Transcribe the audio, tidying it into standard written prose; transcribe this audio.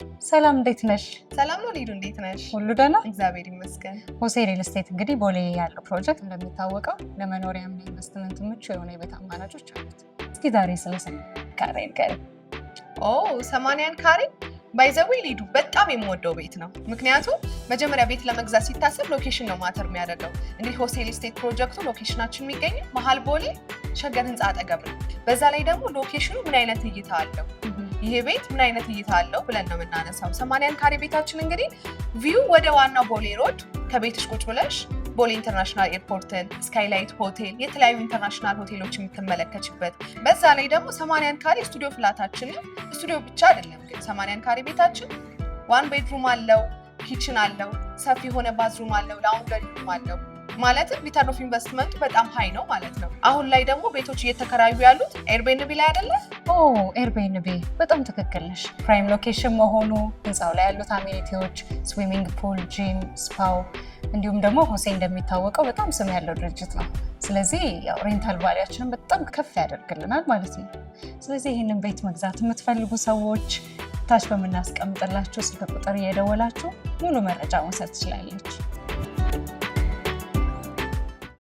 ሰላም እንዴት ነሽ? ሰላም ነው ሊዱ፣ እንዴት ነሽ? ሁሉ ደህና? እግዚአብሔር ይመስገን። ሆሴ ሪል ስቴት እንግዲህ ቦሌ ያለው ፕሮጀክት እንደሚታወቀው ለመኖሪያም ለኢንቨስትመንት ምቹ የሆነ የቤት አማራጮች አሉት። እስኪ ዛሬ ስለ 80 ካሬ ንገሪኝ። 80 ካሬ ባይዘዌ ሊዱ በጣም የምወደው ቤት ነው። ምክንያቱም መጀመሪያ ቤት ለመግዛት ሲታሰብ ሎኬሽን ነው ማተር የሚያደርገው። እንግዲህ ሆሴ ሪል ስቴት ፕሮጀክቱ ሎኬሽናችን የሚገኘው መሀል ቦሌ ሸገር ህንፃ አጠገብ ነው። በዛ ላይ ደግሞ ሎኬሽኑ ምን አይነት እይታ አለው፣ ይሄ ቤት ምን አይነት እይታ አለው ብለን ነው የምናነሳው። 80 ካሬ ቤታችን እንግዲህ ቪው ወደ ዋናው ቦሌ ሮድ ከቤትሽ ቁጭ ብለሽ ቦሌ ኢንተርናሽናል ኤርፖርትን፣ ስካይላይት ሆቴል፣ የተለያዩ ኢንተርናሽናል ሆቴሎች የምትመለከችበት፣ በዛ ላይ ደግሞ 80 ካሬ ስቱዲዮ ፍላታችን ነው። ስቱዲዮ ብቻ አይደለም ግን 80 ካሬ ቤታችን ዋን ቤድሩም አለው፣ ኪችን አለው፣ ሰፊ የሆነ ባዝሩም አለው፣ ላውንደሪ ሩም አለው። ማለትም ሪተርን ኦፍ ኢንቨስትመንቱ በጣም ሃይ ነው ማለት ነው። አሁን ላይ ደግሞ ቤቶች እየተከራዩ ያሉት ኤርቤንቢ ላይ አይደለ? ኤርቤንቢ በጣም ትክክል ነሽ። ፕራይም ሎኬሽን መሆኑ፣ ህንፃው ላይ ያሉት አሜኒቲዎች፣ ስዊሚንግ ፑል፣ ጂም፣ ስፓው እንዲሁም ደግሞ ሆሴ እንደሚታወቀው በጣም ስም ያለው ድርጅት ነው። ስለዚህ ያው ሬንታል ቫሊያችንን በጣም ከፍ ያደርግልናል ማለት ነው። ስለዚህ ይህንን ቤት መግዛት የምትፈልጉ ሰዎች ታች በምናስቀምጥላችሁ ስልክ ቁጥር እየደወላችሁ ሙሉ መረጃ መውሰድ ትችላለች።